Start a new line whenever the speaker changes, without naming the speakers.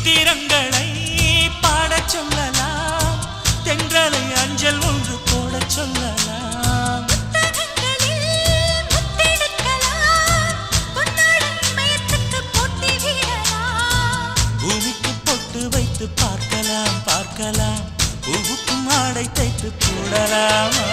சித்திரங்களை பாடச் சொல்லலாம், தென்றலை அஞ்சல் ஒன்று போடச் சொல்லலாம். பூமிக்கு பொட்டு வைத்து பார்க்கலாம் பார்க்கலாம், பூவுக்கும் ஆடை தைத்து போடலாமா?